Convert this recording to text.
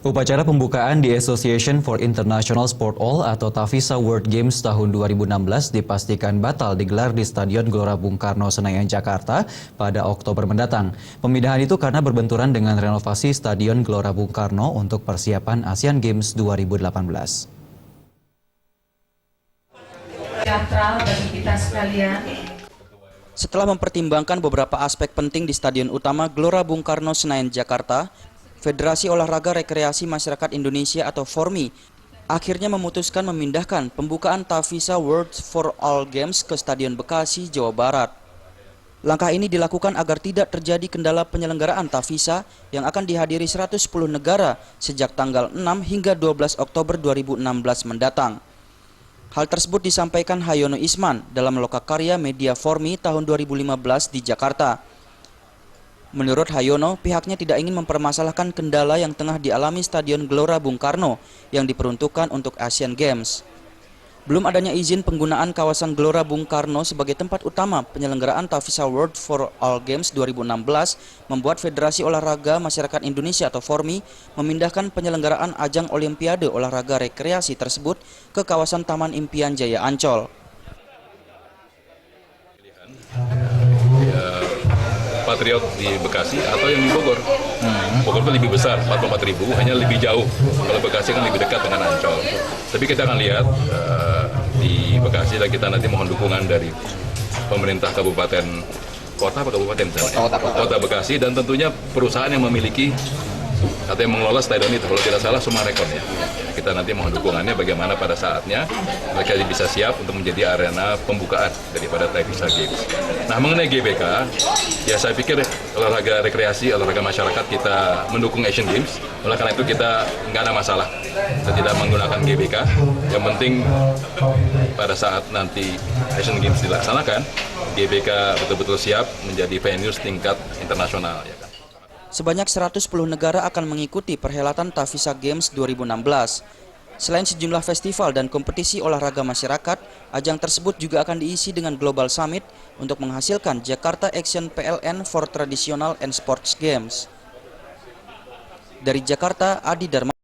Upacara pembukaan di Association for International Sport All atau Tavisa World Games tahun 2016 dipastikan batal digelar di Stadion Gelora Bung Karno, Senayan, Jakarta pada Oktober mendatang. Pemindahan itu karena berbenturan dengan renovasi Stadion Gelora Bung Karno untuk persiapan Asian Games 2018. Teatral bagi kita sekalian. Setelah mempertimbangkan beberapa aspek penting di Stadion Utama Gelora Bung Karno, Senayan, Jakarta, Federasi Olahraga Rekreasi Masyarakat Indonesia atau FORMI akhirnya memutuskan memindahkan pembukaan Tavisa World for All Games ke Stadion Bekasi, Jawa Barat. Langkah ini dilakukan agar tidak terjadi kendala penyelenggaraan Tavisa yang akan dihadiri 110 negara sejak tanggal 6 hingga 12 Oktober 2016 mendatang. Hal tersebut disampaikan Hayono Isman dalam lokakarya media FORMI tahun 2015 di Jakarta. Menurut Hayono, pihaknya tidak ingin mempermasalahkan kendala yang tengah dialami Stadion Gelora Bung Karno yang diperuntukkan untuk Asian Games. Belum adanya izin penggunaan kawasan Gelora Bung Karno sebagai tempat utama penyelenggaraan Tavisa World for All Games 2016 membuat Federasi Olahraga Masyarakat Indonesia atau FORMI memindahkan penyelenggaraan ajang Olimpiade Olahraga Rekreasi tersebut ke kawasan Taman Impian Jaya Ancol. Patriot di Bekasi atau yang di Bogor. Bogor itu lebih besar, 44.000, hanya lebih jauh. Kalau Bekasi kan lebih dekat dengan Ancol. Tapi kita akan lihat di Bekasi dan kita nanti mohon dukungan dari pemerintah kabupaten kota atau kabupaten kota Bekasi dan tentunya perusahaan yang memiliki atau yang mengelola stadion itu. Kalau tidak salah Sumarekon ya. Kita nanti mohon dukungannya bagaimana pada saatnya mereka bisa siap untuk menjadi arena pembukaan daripada Tavisa Games. Nah, mengenai GBK, ya saya pikir olahraga rekreasi, olahraga masyarakat kita mendukung Asian Games. Oleh karena itu kita nggak ada masalah. Kita tidak menggunakan GBK. Yang penting pada saat nanti Asian Games dilaksanakan, GBK betul-betul siap menjadi venue tingkat internasional. Ya kan? Sebanyak 110 negara akan mengikuti perhelatan Tavisa Games 2016. Selain sejumlah festival dan kompetisi olahraga masyarakat, ajang tersebut juga akan diisi dengan Global Summit untuk menghasilkan Jakarta Action PLN for Traditional and Sports Games. Dari Jakarta, Adi Dharma.